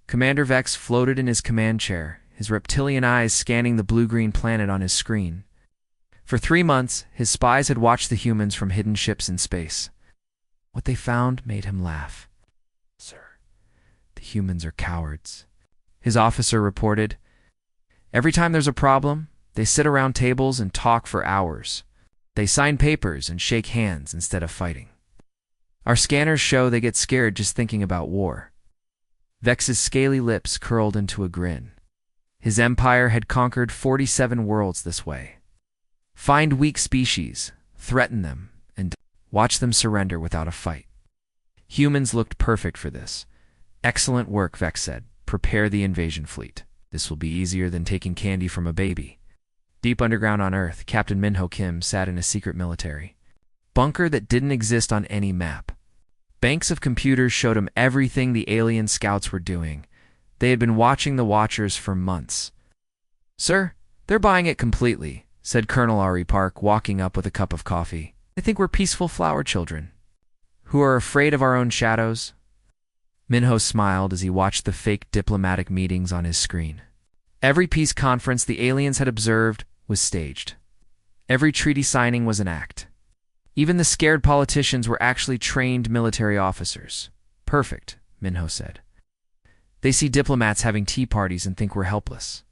Commander Vex floated in his command chair, his reptilian eyes scanning the blue-green planet on his screen. For 3 months, his spies had watched the humans from hidden ships in space. What they found made him laugh. "Sir, the humans are cowards," his officer reported. "Every time there's a problem, they sit around tables and talk for hours. They sign papers and shake hands instead of fighting. Our scanners show they get scared just thinking about war." Vex's scaly lips curled into a grin. His empire had conquered 47 worlds this way. Find weak species, threaten them, and watch them surrender without a fight. Humans looked perfect for this. "Excellent work," Vex said. "Prepare the invasion fleet. This will be easier than taking candy from a baby." Deep underground on Earth, Captain Minho Kim sat in a secret military bunker that didn't exist on any map. Banks of computers showed him everything the alien scouts were doing. They had been watching the Watchers for months. "Sir, they're buying it completely," said Colonel Ari Park, walking up with a cup of coffee. "I think we're peaceful flower children who are afraid of our own shadows." Minho smiled as he watched the fake diplomatic meetings on his screen. Every peace conference the aliens had observed was staged. Every treaty signing was an act. Even the scared politicians were actually trained military officers. "Perfect," Minho said. "They see diplomats having tea parties and think we're helpless.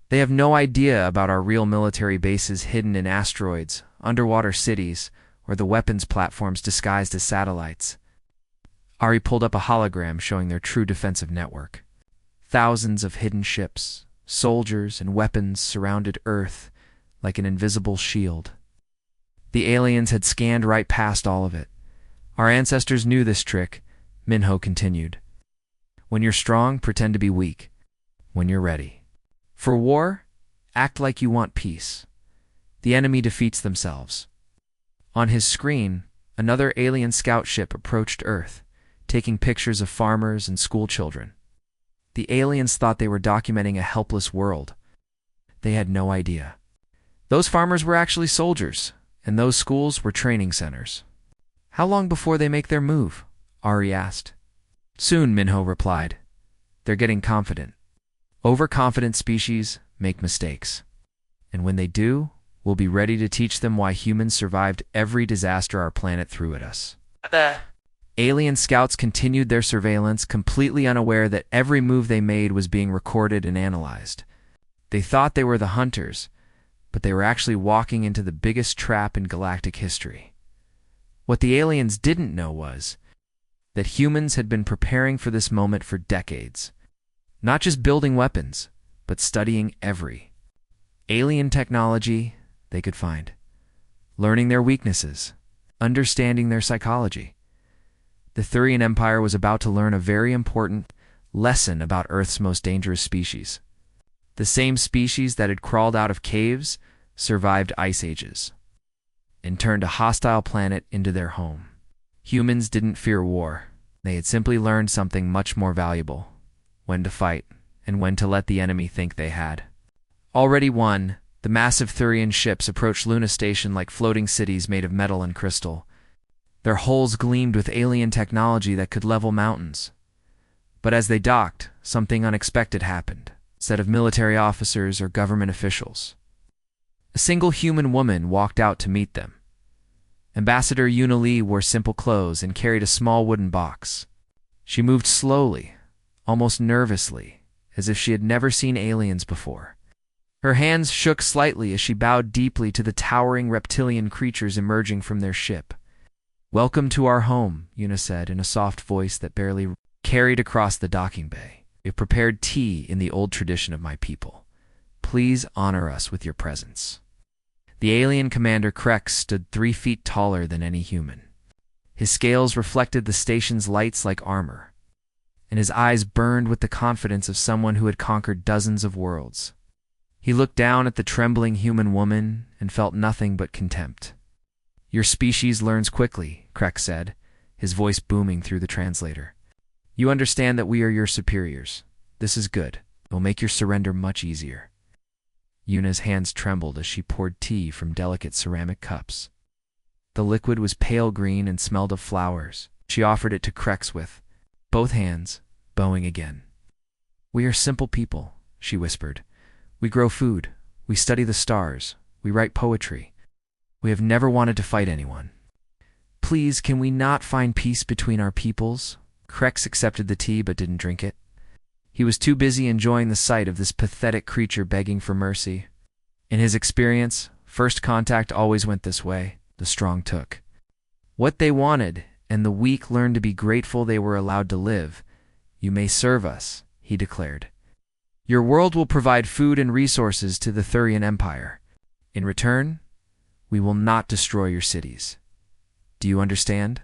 They have no idea about our real military bases hidden in asteroids, underwater cities, or the weapons platforms disguised as satellites." Ari pulled up a hologram showing their true defensive network. Thousands of hidden ships, soldiers, and weapons surrounded Earth like an invisible shield. The aliens had scanned right past all of it. "Our ancestors knew this trick," Minho continued. "When you're strong, pretend to be weak. When you're ready for war, act like you want peace. The enemy defeats themselves." On his screen, another alien scout ship approached Earth, taking pictures of farmers and schoolchildren. The aliens thought they were documenting a helpless world. They had no idea. Those farmers were actually soldiers, and those schools were training centers. "How long before they make their move?" Ari asked. "Soon," Minho replied. "They're getting confident. Overconfident species make mistakes. And when they do, we'll be ready to teach them why humans survived every disaster our planet threw at us." Alien scouts continued their surveillance, completely unaware that every move they made was being recorded and analyzed. They thought they were the hunters, but they were actually walking into the biggest trap in galactic history. What the aliens didn't know was that humans had been preparing for this moment for decades. Not just building weapons, but studying every alien technology they could find, learning their weaknesses, understanding their psychology. The Thurian Empire was about to learn a very important lesson about Earth's most dangerous species. The same species that had crawled out of caves, survived ice ages, and turned a hostile planet into their home. Humans didn't fear war. They had simply learned something much more valuable: when to fight, and when to let the enemy think they had already won. The massive Thurian ships approached Luna Station like floating cities made of metal and crystal. Their hulls gleamed with alien technology that could level mountains. But as they docked, something unexpected happened. Instead of military officers or government officials, a single human woman walked out to meet them. Ambassador Yuna Lee wore simple clothes and carried a small wooden box. She moved slowly, almost nervously, as if she had never seen aliens before. Her hands shook slightly as she bowed deeply to the towering reptilian creatures emerging from their ship. "Welcome to our home," Yuna said in a soft voice that barely carried across the docking bay. "We've prepared tea in the old tradition of my people. Please honor us with your presence." The alien commander Krex stood 3 feet taller than any human. His scales reflected the station's lights like armor, and his eyes burned with the confidence of someone who had conquered dozens of worlds. He looked down at the trembling human woman and felt nothing but contempt. "Your species learns quickly," Krex said, his voice booming through the translator. "You understand that we are your superiors. This is good. It will make your surrender much easier." Yuna's hands trembled as she poured tea from delicate ceramic cups. The liquid was pale green and smelled of flowers. She offered it to Krex with both hands, bowing again. We are simple people, she whispered. We grow food, we study the stars, we write poetry. We have never wanted to fight anyone. Please, can we not find peace between our peoples? Krex accepted the tea but didn't drink it. He was too busy enjoying the sight of this pathetic creature begging for mercy. In his experience, first contact always went this way. The strong took what they wanted, and the weak learned to be grateful they were allowed to live. You may serve us, he declared. Your world will provide food and resources to the Thurian Empire. In return, we will not destroy your cities. Do you understand?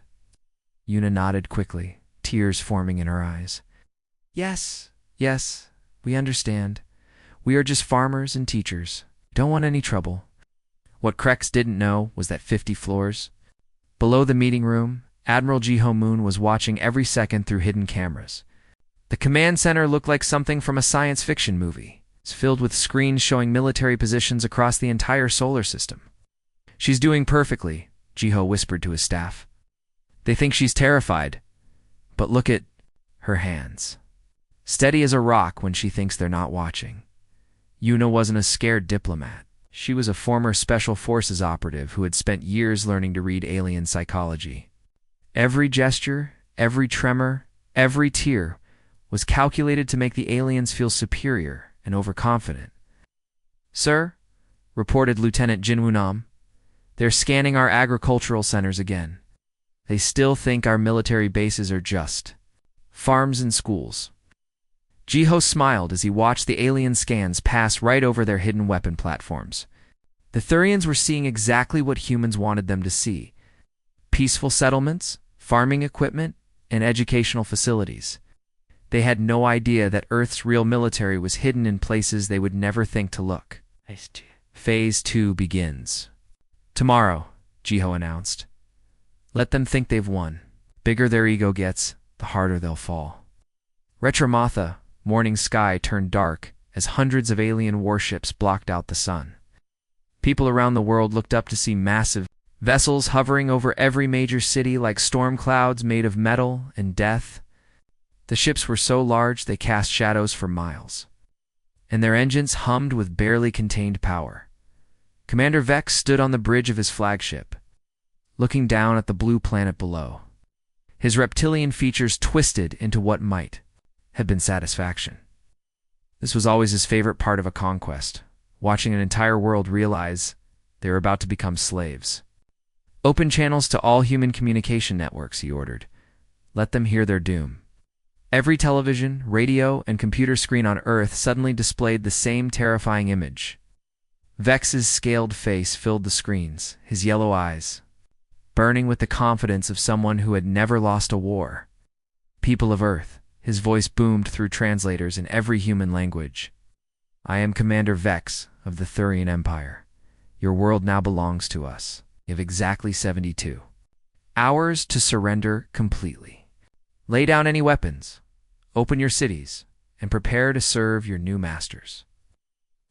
Yuna nodded quickly, tears forming in her eyes. Yes, we understand. We are just farmers and teachers. Don't want any trouble. What Krex didn't know was that 50 floors below the meeting room, Admiral Jiho Moon was watching every second through hidden cameras. The command center looked like something from a science fiction movie. It's filled with screens showing military positions across the entire solar system. She's doing perfectly, Jiho whispered to his staff. They think she's terrified, but look at her hands. Steady as a rock when she thinks they're not watching. Yuna wasn't a scared diplomat. She was a former Special Forces operative who had spent years learning to read alien psychology. Every gesture, every tremor, every tear was calculated to make the aliens feel superior and overconfident. Sir, reported Lieutenant Jinwoo-nam, they're scanning our agricultural centers again. They still think our military bases are just farms and schools. Jiho smiled as he watched the alien scans pass right over their hidden weapon platforms. The Thurians were seeing exactly what humans wanted them to see. Peaceful settlements, farming equipment, and educational facilities. They had no idea that Earth's real military was hidden in places they would never think to look. Phase 2 begins. Tomorrow, Jiho announced. Let them think they've won. Bigger their ego gets, the harder they'll fall. Retromatha, morning sky turned dark as hundreds of alien warships blocked out the sun. People around the world looked up to see massive vessels hovering over every major city like storm clouds made of metal and death. The ships were so large they cast shadows for miles, and their engines hummed with barely contained power. Commander Vex stood on the bridge of his flagship, looking down at the blue planet below. His reptilian features twisted into what might have been satisfaction. This was always his favorite part of a conquest, watching an entire world realize they were about to become slaves. Open channels to all human communication networks, he ordered. Let them hear their doom. Every television, radio, and computer screen on Earth suddenly displayed the same terrifying image. Vex's scaled face filled the screens, his yellow eyes burning with the confidence of someone who had never lost a war. People of Earth, his voice boomed through translators in every human language. I am Commander Vex of the Thurian Empire. Your world now belongs to us. You have exactly 72 hours to surrender completely. Lay down any weapons, open your cities, and prepare to serve your new masters.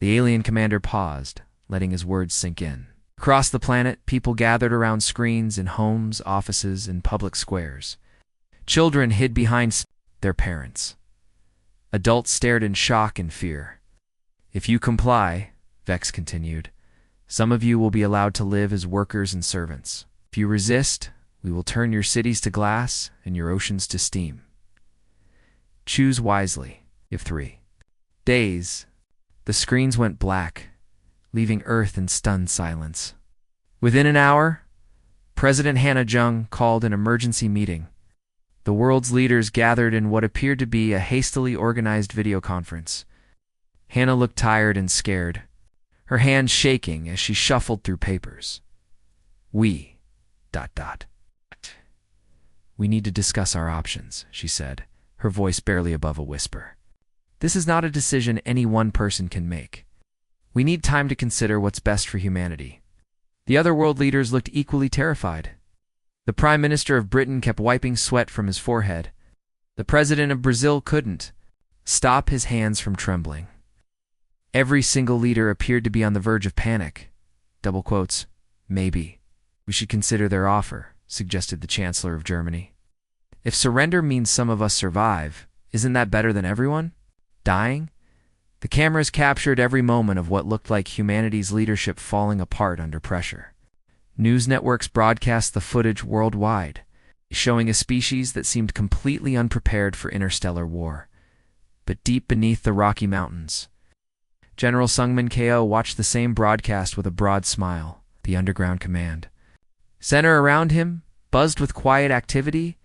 The alien commander paused, letting his words sink in. Across the planet, people gathered around screens in homes, offices, and public squares. Children hid behind their parents. Adults stared in shock and fear. If you comply, Vex continued, some of you will be allowed to live as workers and servants. If you resist, we will turn your cities to glass and your oceans to steam. Choose wisely. You have 3 days. The screens went black, leaving Earth in stunned silence. Within an hour, President Hannah Jung called an emergency meeting. The world's leaders gathered in what appeared to be a hastily organized video conference. Hannah looked tired and scared, her hands shaking as she shuffled through papers. We need to discuss our options, she said, her voice barely above a whisper. This is not a decision any one person can make. We need time to consider what's best for humanity. The other world leaders looked equally terrified. The Prime Minister of Britain kept wiping sweat from his forehead. The President of Brazil couldn't stop his hands from trembling. Every single leader appeared to be on the verge of panic. Double quotes, maybe. We should consider their offer, suggested the Chancellor of Germany. If surrender means some of us survive, isn't that better than everyone? Dying? The cameras captured every moment of what looked like humanity's leadership falling apart under pressure. News networks broadcast the footage worldwide, showing a species that seemed completely unprepared for interstellar war. But deep beneath the Rocky Mountains, General Sungmin Ko watched the same broadcast with a broad smile, the underground command center around him buzzed with quiet activity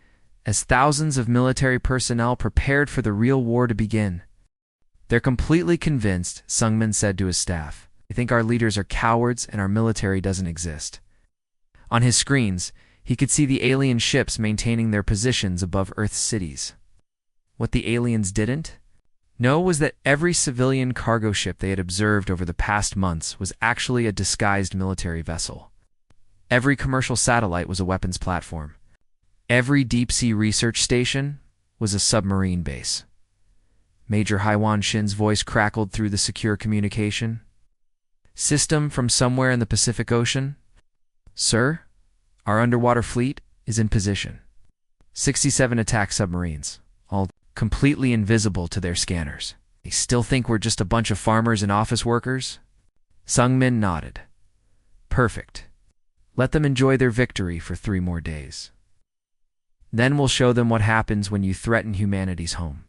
as thousands of military personnel prepared for the real war to begin. They're completely convinced, Sungmin said to his staff. They think our leaders are cowards and our military doesn't exist. On his screens, he could see the alien ships maintaining their positions above Earth's cities. What the aliens didn't know was that every civilian cargo ship they had observed over the past months was actually a disguised military vessel. Every commercial satellite was a weapons platform. Every deep-sea research station was a submarine base. Major Haiwan Shin's voice crackled through the secure communication system from somewhere in the Pacific Ocean. Sir, our underwater fleet is in position. 67 attack submarines, all completely invisible to their scanners. They still think we're just a bunch of farmers and office workers? Sungmin nodded. Perfect. Let them enjoy their victory for 3 more days. Then we'll show them what happens when you threaten humanity's home.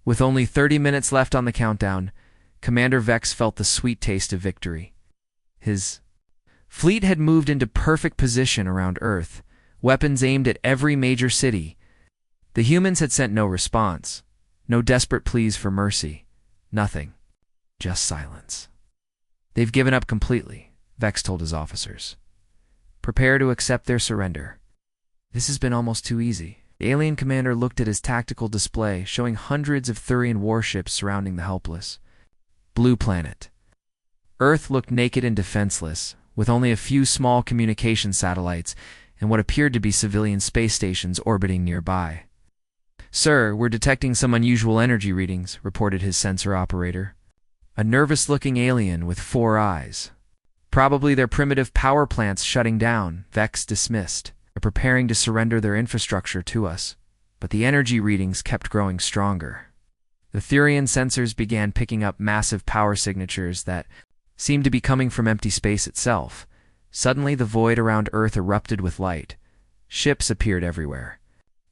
With only 30 minutes left on the countdown, Commander Vex felt the sweet taste of victory. His fleet had moved into perfect position around Earth, weapons aimed at every major city. The humans had sent no response, no desperate pleas for mercy, nothing, just silence. They've given up completely, Vex told his officers. Prepare to accept their surrender. This has been almost too easy. The alien commander looked at his tactical display, showing hundreds of Thurian warships surrounding the helpless blue planet. Earth looked naked and defenseless, with only a few small communication satellites and what appeared to be civilian space stations orbiting nearby. Sir, we're detecting some unusual energy readings, reported his sensor operator. A nervous-looking alien with 4 eyes. Probably their primitive power plants shutting down, Vex dismissed. They're preparing to surrender their infrastructure to us, but the energy readings kept growing stronger. The Thurian sensors began picking up massive power signatures that seemed to be coming from empty space itself. Suddenly the void around Earth erupted with light. Ships appeared everywhere.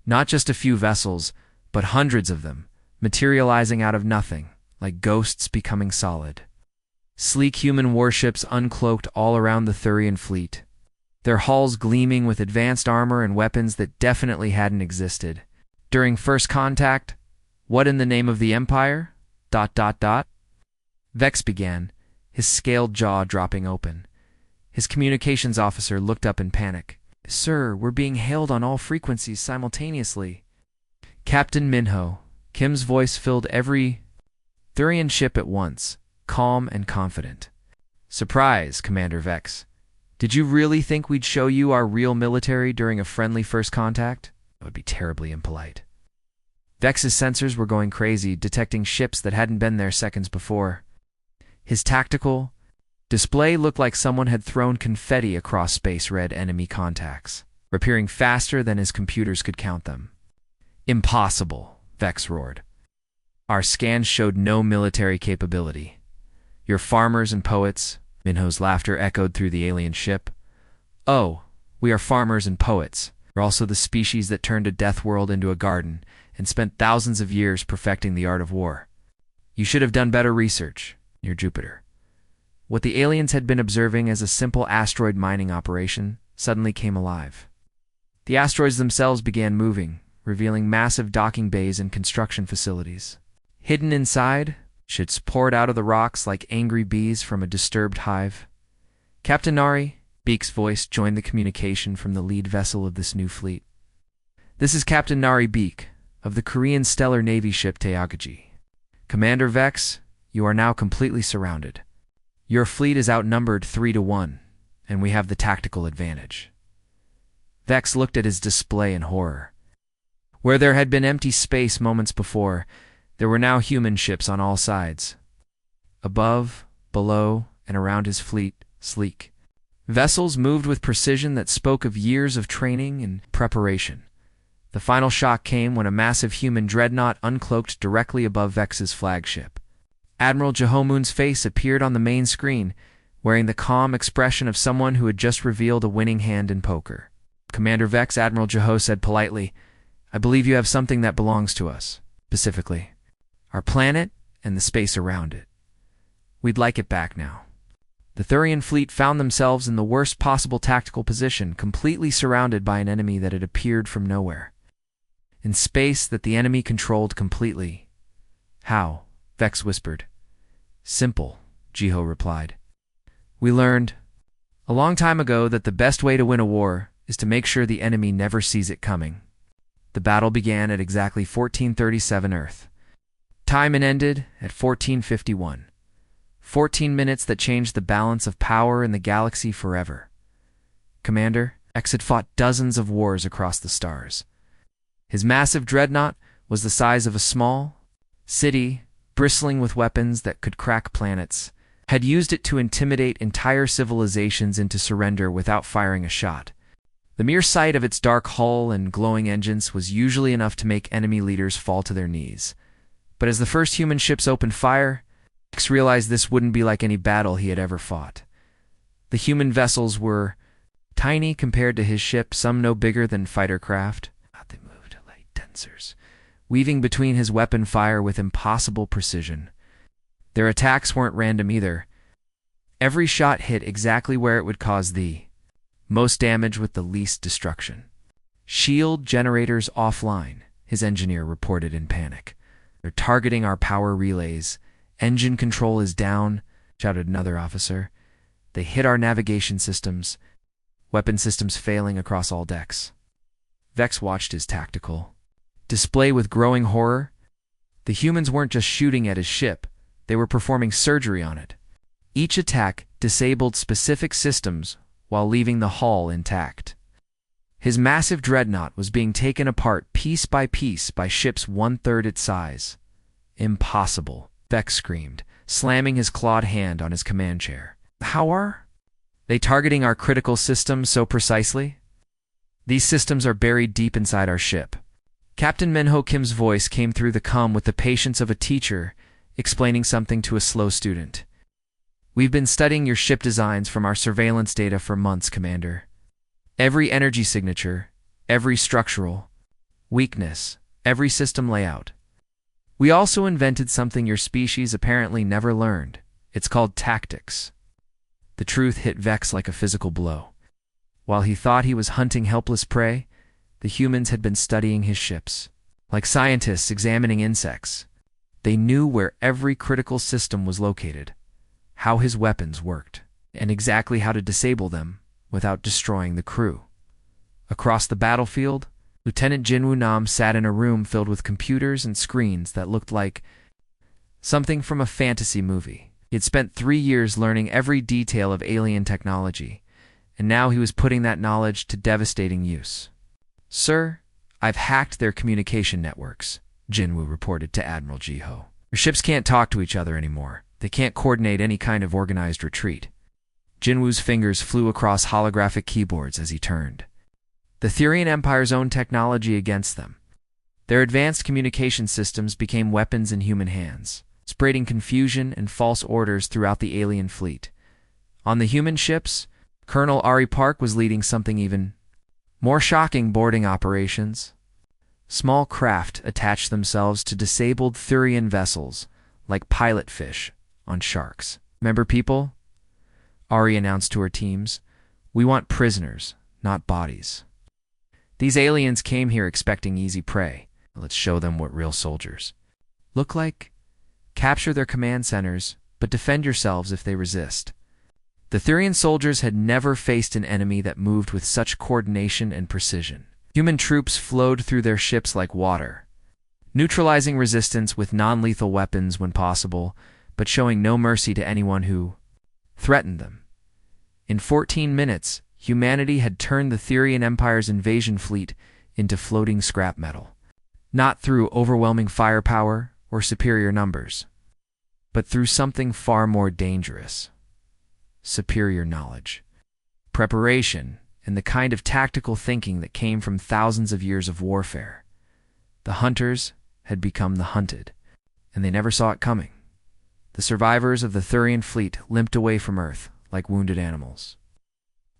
Not just a few vessels, but hundreds of them, materializing out of nothing, like ghosts becoming solid. Sleek human warships uncloaked all around the Thurian fleet, their hulls gleaming with advanced armor and weapons that definitely hadn't existed. During first contact, what in the name of the Empire? ... Vex began, his scaled jaw dropping open. His communications officer looked up in panic. Sir, we're being hailed on all frequencies simultaneously. Captain Minho, Kim's voice filled every Thurian ship at once, calm and confident. Surprise, Commander Vex. Did you really think we'd show you our real military during a friendly first contact? That would be terribly impolite. Vex's sensors were going crazy, detecting ships that hadn't been there seconds before. His tactical display looked like someone had thrown confetti across space, red enemy contacts, appearing faster than his computers could count them. Impossible, Vex roared. Our scans showed no military capability. You're farmers and poets. Minho's laughter echoed through the alien ship. Oh, we are farmers and poets. We're also the species that turned a death world into a garden and spent thousands of years perfecting the art of war. You should have done better research near Jupiter. What the aliens had been observing as a simple asteroid mining operation suddenly came alive. The asteroids themselves began moving, revealing massive docking bays and construction facilities. Hidden inside, ships poured out of the rocks like angry bees from a disturbed hive. Captain Nari, Beak's voice joined the communication from the lead vessel of this new fleet. This is Captain Nari Beak, of the Korean Stellar Navy ship Taeagaji. Commander Vex, you are now completely surrounded. Your fleet is outnumbered 3-1, and we have the tactical advantage. Vex looked at his display in horror. Where there had been empty space moments before, there were now human ships on all sides. Above, below, and around his fleet, sleek vessels moved with precision that spoke of years of training and preparation. The final shock came when a massive human dreadnought uncloaked directly above Vex's flagship. Admiral Jehomoon's face appeared on the main screen, wearing the calm expression of someone who had just revealed a winning hand in poker. "Commander Vex," Admiral Jeho said politely, "I believe you have something that belongs to us, specifically our planet and the space around it. We'd like it back now." The Thurian fleet found themselves in the worst possible tactical position, completely surrounded by an enemy that had appeared from nowhere. In space that the enemy controlled completely. "How?" Vex whispered. "Simple," Jeho replied. "We learned a long time ago that the best way to win a war is to make sure the enemy never sees it coming." The battle began at exactly 1437 Earth. Time and ended at 1451. 14 minutes that changed the balance of power in the galaxy forever. Commander X had fought dozens of wars across the stars. His massive dreadnought was the size of a small city, bristling with weapons that could crack planets, had used it to intimidate entire civilizations into surrender without firing a shot. The mere sight of its dark hull and glowing engines was usually enough to make enemy leaders fall to their knees. But as the first human ships opened fire, X realized this wouldn't be like any battle he had ever fought. The human vessels were tiny compared to his ship, some no bigger than fighter craft. They moved like dancers, weaving between his weapon fire with impossible precision. Their attacks weren't random either. Every shot hit exactly where it would cause the most damage with the least destruction. "Shield generators offline," his engineer reported in panic. "They're targeting our power relays. Engine control is down," shouted another officer. "They hit our navigation systems. Weapon systems failing across all decks." Vex watched his tactical display with growing horror. The humans weren't just shooting at his ship, they were performing surgery on it. Each attack disabled specific systems while leaving the hull intact. His massive dreadnought was being taken apart piece by ships one-third its size. "Impossible," Vex screamed, slamming his clawed hand on his command chair. "How are they targeting our critical systems so precisely?" "These systems are buried deep inside our ship." Captain Minho Kim's voice came through the com with the patience of a teacher explaining something to a slow student. "We've been studying your ship designs from our surveillance data for months, Commander. Every energy signature, every structural weakness, every system layout. We also invented something your species apparently never learned. It's called tactics." The truth hit Vex like a physical blow. While he thought he was hunting helpless prey, the humans had been studying his ships. Like scientists examining insects. They knew where every critical system was located, how his weapons worked, and exactly how to disable them without destroying the crew. Across the battlefield, Lieutenant Jinwoo Nam sat in a room filled with computers and screens that looked like something from a fantasy movie. He had spent 3 years learning every detail of alien technology, and now he was putting that knowledge to devastating use. "Sir, I've hacked their communication networks," Jinwoo reported to Admiral Jeho. "Your ships can't talk to each other anymore. They can't coordinate any kind of organized retreat." Jinwoo's fingers flew across holographic keyboards as he turned. The Thurian Empire's own technology against them. Their advanced communication systems became weapons in human hands, spreading confusion and false orders throughout the alien fleet. On the human ships, Colonel Ari Park was leading something even more shocking: boarding operations. Small craft attached themselves to disabled Thurian vessels, like pilot fish on sharks. "Remember, people," Ari announced to her teams, "we want prisoners, not bodies. These aliens came here expecting easy prey. Let's show them what real soldiers look like. Capture their command centers, but defend yourselves if they resist." The Thurian soldiers had never faced an enemy that moved with such coordination and precision. Human troops flowed through their ships like water, neutralizing resistance with non-lethal weapons when possible, but showing no mercy to anyone who threatened them. In 14 minutes, humanity had turned the Thurian Empire's invasion fleet into floating scrap metal. Not through overwhelming firepower or superior numbers, but through something far more dangerous: superior knowledge, preparation, and the kind of tactical thinking that came from thousands of years of warfare. The hunters had become the hunted, and they never saw it coming. The survivors of the Thurian fleet limped away from Earth like wounded animals.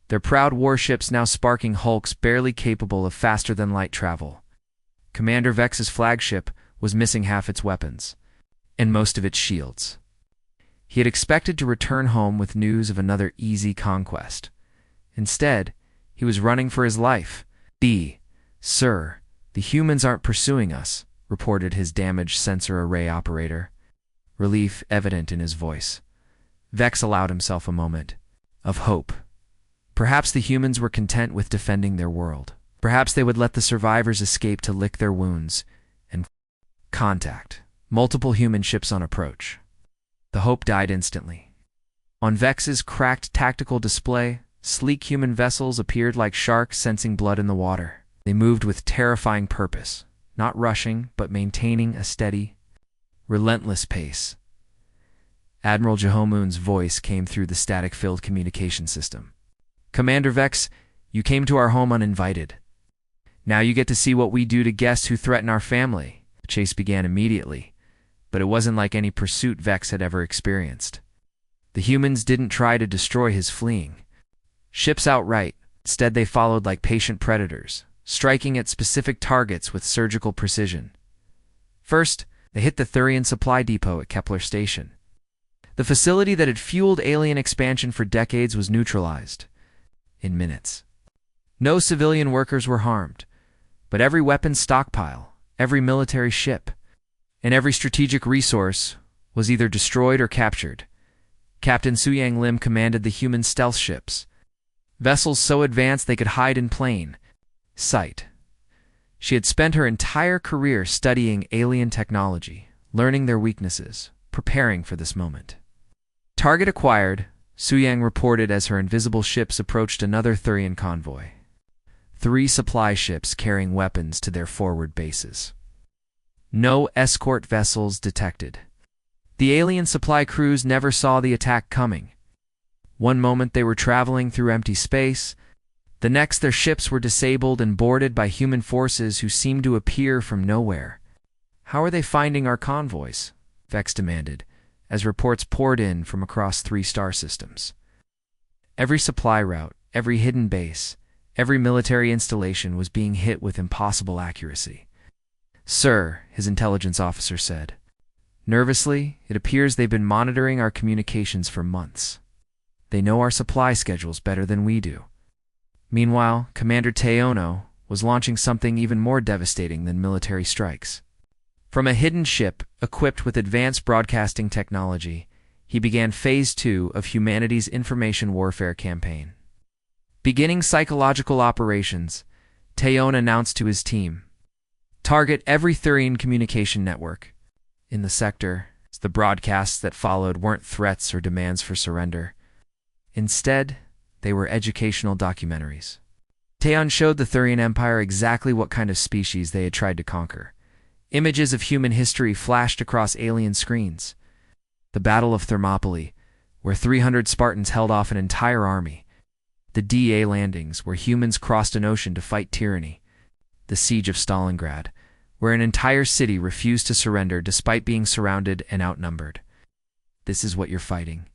Their proud warships now sparking hulks barely capable of faster-than-light travel. Commander Vex's flagship was missing half its weapons, and most of its shields. He had expected to return home with news of another easy conquest. Instead, he was running for his life. Sir, the humans aren't pursuing us," reported his damaged sensor array operator, relief evident in his voice. Vex allowed himself a moment of hope. Perhaps the humans were content with defending their world. Perhaps they would let the survivors escape to lick their wounds and contact. Multiple human ships on approach. The hope died instantly. On Vex's cracked tactical display, sleek human vessels appeared like sharks sensing blood in the water. They moved with terrifying purpose, not rushing, but maintaining a steady, relentless pace. Admiral Jehomoon's voice came through the static-filled communication system. "Commander Vex, you came to our home uninvited. Now you get to see what we do to guests who threaten our family." The chase began immediately, but it wasn't like any pursuit Vex had ever experienced. The humans didn't try to destroy his fleeing ships outright. Instead, they followed like patient predators, striking at specific targets with surgical precision. First, they hit the Thurian supply depot at Kepler Station. The facility that had fueled alien expansion for decades was neutralized in minutes. No civilian workers were harmed, but every weapon stockpile, every military ship, and every strategic resource was either destroyed or captured. Captain Suyang Lim commanded the human stealth ships, vessels so advanced they could hide in plain sight. She had spent her entire career studying alien technology, learning their weaknesses, preparing for this moment. Target acquired, Suyang reported as her invisible ships approached another Thurian convoy. 3 supply ships carrying weapons to their forward bases. No escort vessels detected. The alien supply crews never saw the attack coming. One moment they were traveling through empty space, the next their ships were disabled and boarded by human forces who seemed to appear from nowhere. "How are they finding our convoys?" Vex demanded, as reports poured in from across 3 star systems. Every supply route, every hidden base, every military installation was being hit with impossible accuracy. "Sir," his intelligence officer said. Nervously, "it appears they've been monitoring our communications for months. They know our supply schedules better than we do." Meanwhile, Commander Teono was launching something even more devastating than military strikes. From a hidden ship equipped with advanced broadcasting technology, he began Phase 2 of humanity's information warfare campaign. Beginning psychological operations, Teon announced to his team, "Target every Thurian communication network." In the sector, the broadcasts that followed weren't threats or demands for surrender. Instead, they were educational documentaries. Teon showed the Thurian Empire exactly what kind of species they had tried to conquer. Images of human history flashed across alien screens. The Battle of Thermopylae, where 300 Spartans held off an entire army. The DA landings, where humans crossed an ocean to fight tyranny. The Siege of Stalingrad, where an entire city refused to surrender despite being surrounded and outnumbered. "This is what you're fighting,"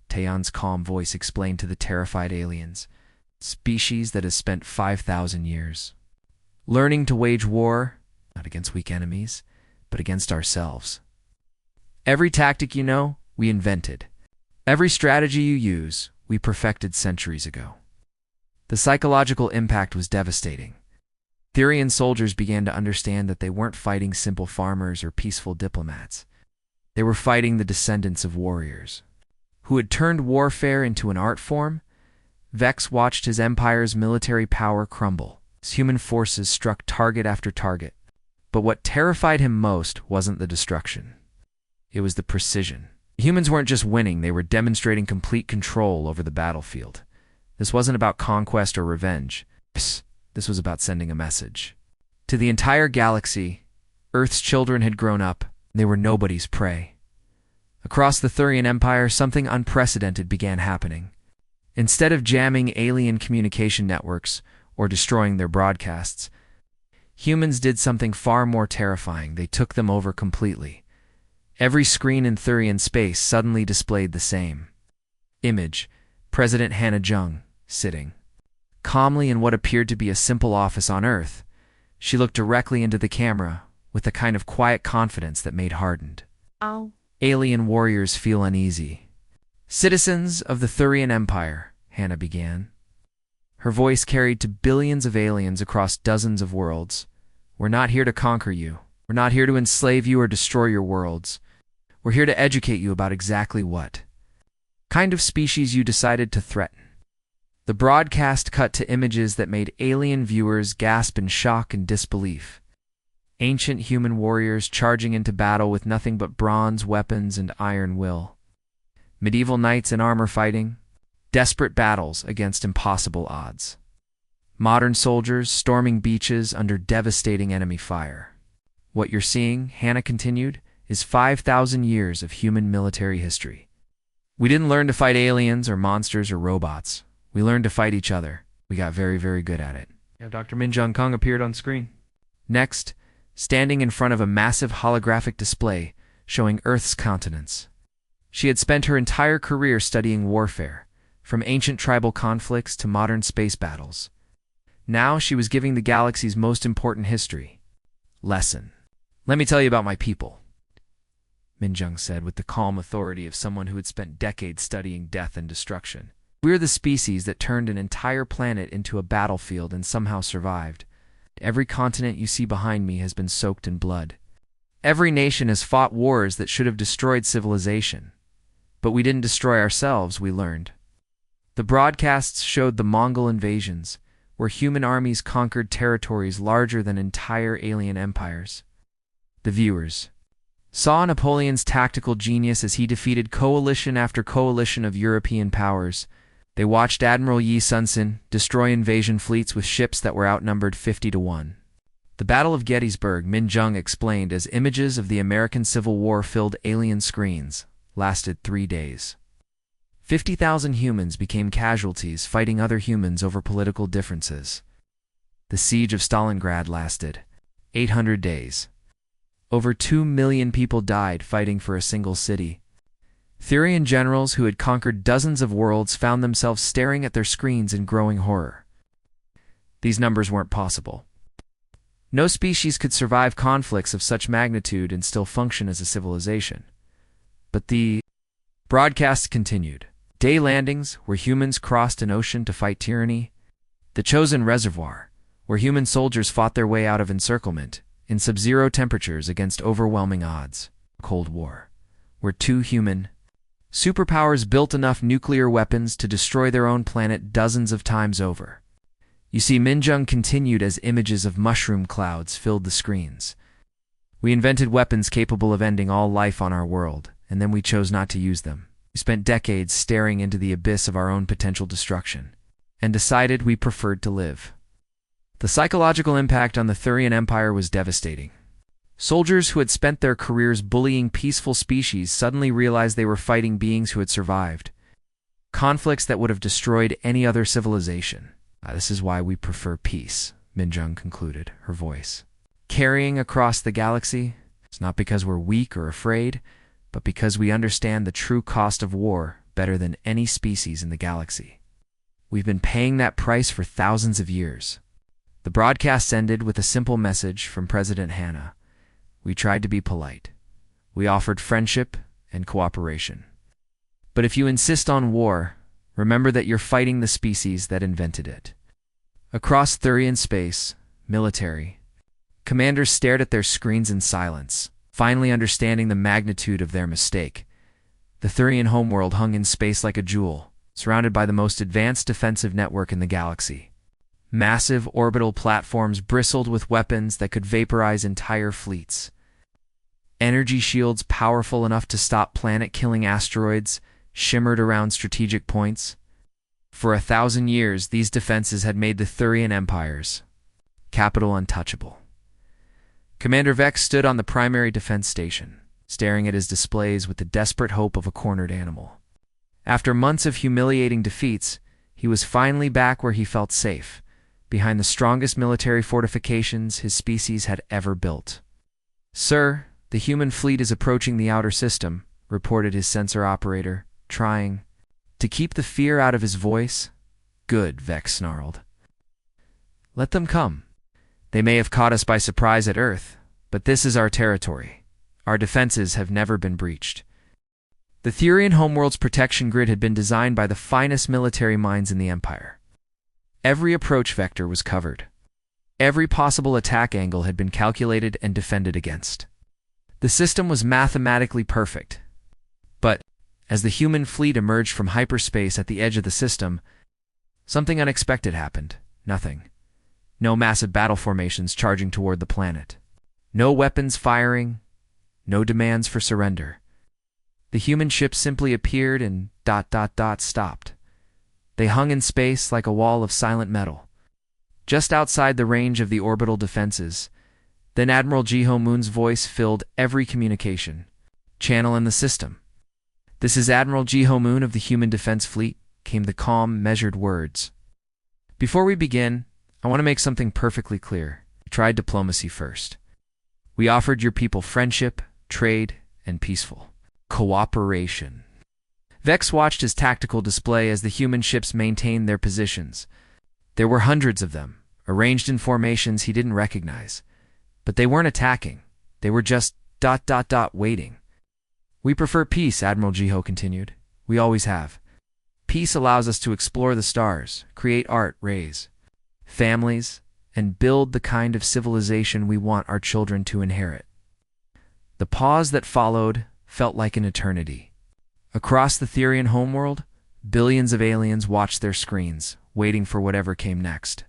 Teon's calm voice explained to the terrified aliens. "Species that has spent 5,000 years learning to wage war, not against weak enemies, but against ourselves. Every tactic you know, we invented. Every strategy you use, we perfected centuries ago." The psychological impact was devastating. Thurian soldiers began to understand that they weren't fighting simple farmers or peaceful diplomats. They were fighting the descendants of warriors who had turned warfare into an art form. Vex watched his empire's military power crumble. His human forces struck target after target. But what terrified him most wasn't the destruction. It was the precision. The humans weren't just winning, they were demonstrating complete control over the battlefield. This wasn't about conquest or revenge. This was about sending a message. To the entire galaxy, Earth's children had grown up, and they were nobody's prey. Across the Thurian Empire, something unprecedented began happening. Instead of jamming alien communication networks or destroying their broadcasts, humans did something far more terrifying. They took them over completely. Every screen in Thurian space suddenly displayed the same image: President Hannah Jung, sitting calmly in what appeared to be a simple office on Earth. She looked directly into the camera with a kind of quiet confidence that made hardened alien warriors feel uneasy. "Citizens of the Thurian Empire," Hannah began, her voice carried to billions of aliens across dozens of worlds. "We're not here to conquer you. We're not here to enslave you or destroy your worlds. We're here to educate you about exactly what kind of species you decided to threaten." The broadcast cut to images that made alien viewers gasp in shock and disbelief. Ancient human warriors charging into battle with nothing but bronze weapons and iron will. Medieval knights in armor fighting desperate battles against impossible odds. Modern soldiers storming beaches under devastating enemy fire. "What you're seeing," Hannah continued, "is 5,000 years of human military history. We didn't learn to fight aliens or monsters or robots. We learned to fight each other. We got very, very good at it." Dr. Min Jung Kung appeared on screen. Next, standing in front of a massive holographic display showing Earth's continents. She had spent her entire career studying warfare, from ancient tribal conflicts to modern space battles. Now she was giving the galaxy's most important history lesson. "Let me tell you about my people," Min Jung said with the calm authority of someone who had spent decades studying death and destruction. "We're the species that turned an entire planet into a battlefield and somehow survived. Every continent you see behind me has been soaked in blood. Every nation has fought wars that should have destroyed civilization. But we didn't destroy ourselves, we learned." The broadcasts showed the Mongol invasions, where human armies conquered territories larger than entire alien empires. The viewers saw Napoleon's tactical genius as he defeated coalition after coalition of European powers. They watched Admiral Yi Sun-sin destroy invasion fleets with ships that were outnumbered 50-1. The Battle of Gettysburg, Min Jung explained as images of the American Civil War filled alien screens, lasted 3 days. 50,000 humans became casualties fighting other humans over political differences. The siege of Stalingrad lasted 800 days. Over 2 million people died fighting for a single city. Thurian generals who had conquered dozens of worlds found themselves staring at their screens in growing horror. These numbers weren't possible. No species could survive conflicts of such magnitude and still function as a civilization. But the broadcasts continued. Day landings, where humans crossed an ocean to fight tyranny. The Chosen Reservoir, where human soldiers fought their way out of encirclement in sub-zero temperatures against overwhelming odds. Cold War, where 2 human superpowers built enough nuclear weapons to destroy their own planet dozens of times over. You see, Min Jung continued as images of mushroom clouds filled the screens. "We invented weapons capable of ending all life on our world, and then we chose not to use them. We spent decades staring into the abyss of our own potential destruction, and decided we preferred to live." The psychological impact on the Thurian Empire was devastating. Soldiers who had spent their careers bullying peaceful species suddenly realized they were fighting beings who had survived. Conflicts that would have destroyed any other civilization. "This is why we prefer peace," Min Jung concluded, her voice carrying across the galaxy. "It's not because we're weak or afraid, but because we understand the true cost of war better than any species in the galaxy. We've been paying that price for thousands of years." The broadcast ended with a simple message from President Hannah. "We tried to be polite. We offered friendship and cooperation. But if you insist on war, remember that you're fighting the species that invented it." Across Thurian space, military commanders stared at their screens in silence, finally understanding the magnitude of their mistake. The Thurian homeworld hung in space like a jewel, surrounded by the most advanced defensive network in the galaxy. Massive orbital platforms bristled with weapons that could vaporize entire fleets. Energy shields powerful enough to stop planet-killing asteroids shimmered around strategic points. For 1,000 years, these defenses had made the Thurian Empire's capital untouchable. Commander Vex stood on the primary defense station, staring at his displays with the desperate hope of a cornered animal. After months of humiliating defeats, He was finally back where he felt safe, behind the strongest military fortifications his species had ever built. "Sir, the human fleet is approaching the outer system," reported his sensor operator, trying to keep the fear out of his voice. "Good," Vex snarled. "Let them come. They may have caught us by surprise at Earth, but this is our territory. Our defenses have never been breached." The Thurian homeworld's protection grid had been designed by the finest military minds in the Empire. Every approach vector was covered. Every possible attack angle had been calculated and defended against. The system was mathematically perfect. But, as the human fleet emerged from hyperspace at the edge of the system, something unexpected happened. Nothing. No massive battle formations charging toward the planet. No weapons firing. No demands for surrender. The human ships simply appeared and ... stopped. They hung in space like a wall of silent metal, just outside the range of the orbital defenses. Then Admiral Jiho Moon's voice filled every communication channel in the system. "This is Admiral Jiho Moon of the Human Defense Fleet," came the calm, measured words. "Before we begin, I want to make something perfectly clear. We tried diplomacy first. We offered your people friendship, trade, and peaceful cooperation." Vex watched his tactical display as the human ships maintained their positions. There were hundreds of them, arranged in formations he didn't recognize. But they weren't attacking. They were just ... waiting. "We prefer peace," Admiral Jiho continued. "We always have. Peace allows us to explore the stars, create art, raise families, and build the kind of civilization we want our children to inherit." The pause that followed felt like an eternity. Across the Thurian homeworld, billions of aliens watched their screens, waiting for whatever came next.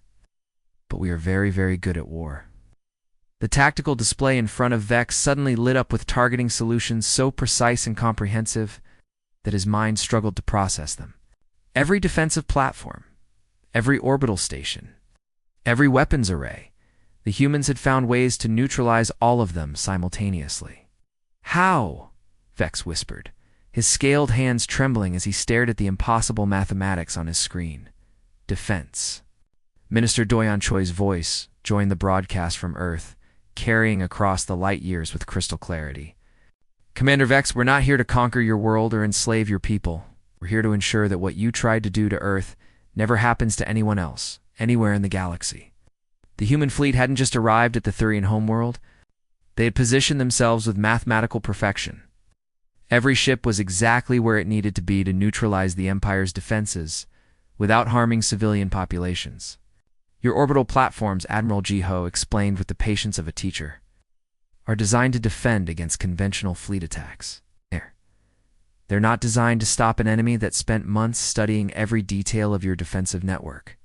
"But we are very, very good at war." The tactical display in front of Vex suddenly lit up with targeting solutions so precise and comprehensive that his mind struggled to process them. Every defensive platform, every orbital station, every weapons array, the humans had found ways to neutralize all of them simultaneously. "How?" Vex whispered, his scaled hands trembling as he stared at the impossible mathematics on his screen. "Defense." Minister Doyan Choi's voice joined the broadcast from Earth, carrying across the light years with crystal clarity. "Commander Vex, we're not here to conquer your world or enslave your people. We're here to ensure that what you tried to do to Earth never happens to anyone else, anywhere in the galaxy." The human fleet hadn't just arrived at the Thurian homeworld. They had positioned themselves with mathematical perfection. Every ship was exactly where it needed to be to neutralize the Empire's defenses without harming civilian populations. "Your orbital platforms," Admiral Jiho explained with the patience of a teacher, "are designed to defend against conventional fleet attacks. They're not designed to stop an enemy that spent months studying every detail of your defensive network."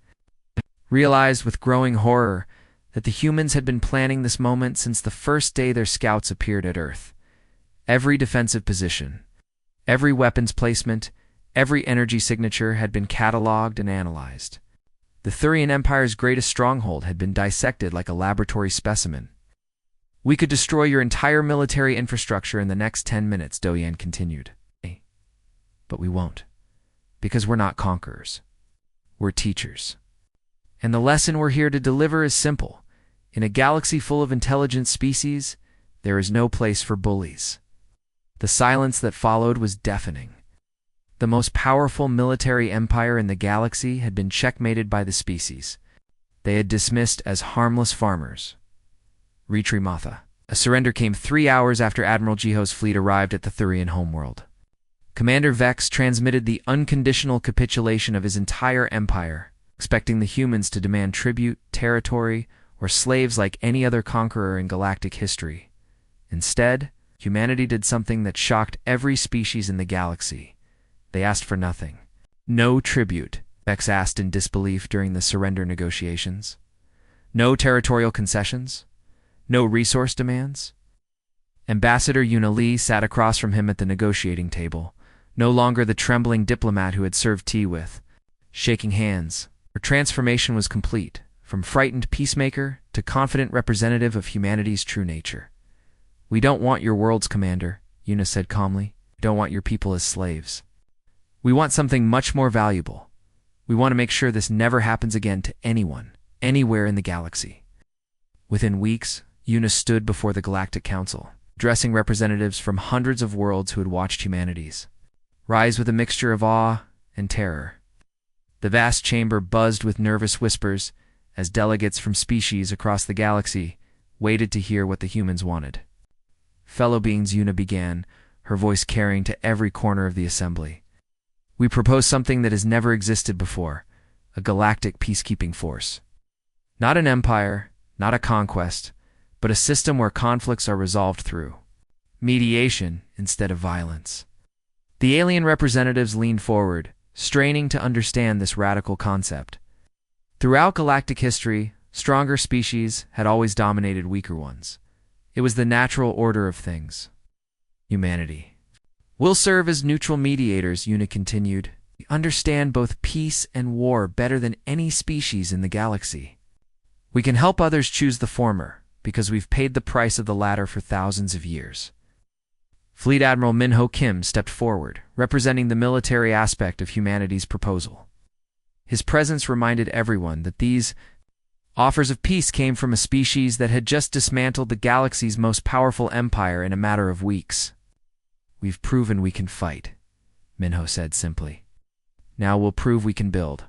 Realized with growing horror that the humans had been planning this moment since the first day their scouts appeared at Earth. Every defensive position, every weapons placement, every energy signature had been cataloged and analyzed. The Thurian Empire's greatest stronghold had been dissected like a laboratory specimen. "We could destroy your entire military infrastructure in the next 10 minutes, Doyan continued. "But we won't, because we're not conquerors. We're teachers. And the lesson we're here to deliver is simple. In a galaxy full of intelligent species, there is no place for bullies." The silence that followed was deafening. The most powerful military empire in the galaxy had been checkmated by the species. They had dismissed as harmless farmers. Retrimatha. A surrender came 3 hours after Admiral Jiho's fleet arrived at the Thurian homeworld. Commander Vex transmitted the unconditional capitulation of his entire empire, expecting the humans to demand tribute, territory, or slaves like any other conqueror in galactic history. Instead, humanity did something that shocked every species in the galaxy. They asked for nothing. "No tribute," Vex asked in disbelief during the surrender negotiations. "No territorial concessions? No resource demands?" Ambassador Yuna Lee sat across from him at the negotiating table, no longer the trembling diplomat who had served tea with. Shaking hands, her transformation was complete, from frightened peacemaker to confident representative of humanity's true nature. "We don't want your worlds, Commander," Yuna said calmly. "We don't want your people as slaves. We want something much more valuable. We want to make sure this never happens again to anyone, anywhere in the galaxy. Within weeks, Una stood before the Galactic Council, addressing representatives from hundreds of worlds who had watched humanity's rise with a mixture of awe and terror. The vast chamber buzzed with nervous whispers as delegates from species across the galaxy waited to hear what the humans wanted. Fellow beings, Una began, her voice carrying to every corner of the assembly. We propose something that has never existed before, a galactic peacekeeping force. Not an empire, not a conquest, but a system where conflicts are resolved through mediation instead of violence. The alien representatives leaned forward, straining to understand this radical concept. Throughout galactic history, stronger species had always dominated weaker ones. It was the natural order of things. Humanity will serve as neutral mediators, Una continued. We understand both peace and war better than any species in the galaxy. We can help others choose the former, because we've paid the price of the latter for thousands of years. Fleet Admiral Minho Kim stepped forward, representing the military aspect of humanity's proposal. His presence reminded everyone that these offers of peace came from a species that had just dismantled the galaxy's most powerful empire in a matter of weeks. We've proven we can fight, Minho said simply. Now we'll prove we can build.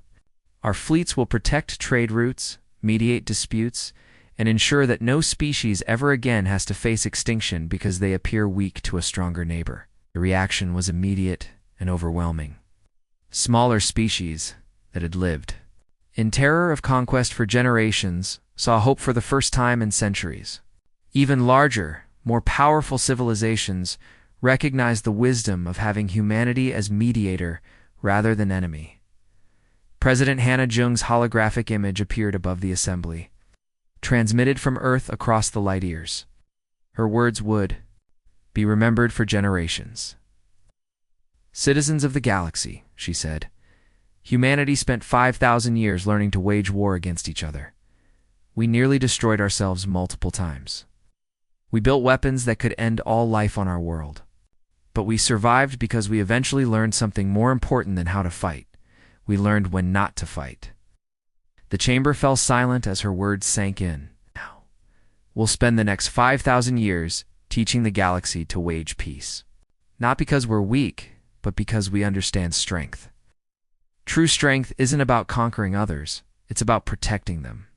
Our fleets will protect trade routes, mediate disputes, and ensure that no species ever again has to face extinction because they appear weak to a stronger neighbor. The reaction was immediate and overwhelming. Smaller species that had lived in terror of conquest for generations saw hope for the first time in centuries. Even larger, more powerful civilizations recognized the wisdom of having humanity as mediator rather than enemy. President Hannah Jung's holographic image appeared above the assembly, transmitted from Earth across the light years. Her words would be remembered for generations. Citizens of the galaxy, she said, humanity spent 5,000 years learning to wage war against each other. We nearly destroyed ourselves multiple times. We built weapons that could end all life on our world. But we survived because we eventually learned something more important than how to fight. We learned when not to fight. The chamber fell silent as her words sank in. Now, we'll spend the next 5,000 years teaching the galaxy to wage peace. Not because we're weak, but because we understand strength. True strength isn't about conquering others, it's about protecting them.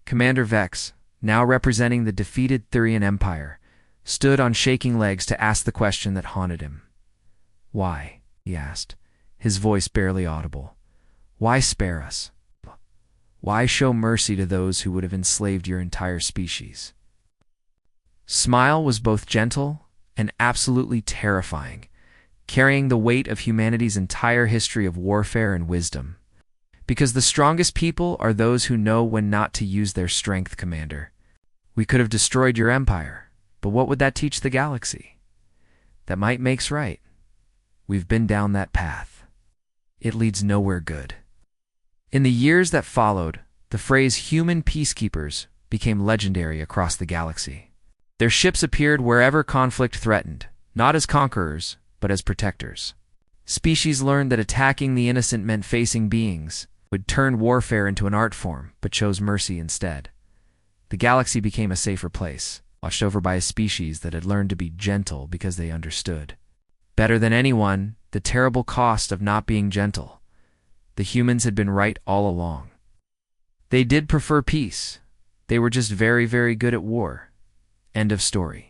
Commander Vex, now representing the defeated Thurian Empire, stood on shaking legs to ask the question that haunted him. Why? He asked, his voice barely audible. Why spare us? Why show mercy to those who would have enslaved your entire species? Smile was both gentle and absolutely terrifying, carrying the weight of humanity's entire history of warfare and wisdom. Because the strongest people are those who know when not to use their strength, Commander. We could have destroyed your empire, but what would that teach the galaxy? That might makes right. We've been down that path. It leads nowhere good. In the years that followed, the phrase human peacekeepers became legendary across the galaxy. Their ships appeared wherever conflict threatened, not as conquerors, but as protectors. Species learned that attacking the innocent meant facing beings would turn warfare into an art form, but chose mercy instead. The galaxy became a safer place, watched over by a species that had learned to be gentle because they understood, better than anyone, the terrible cost of not being gentle. The humans had been right all along. They did prefer peace. They were just very, very good at war. End of story.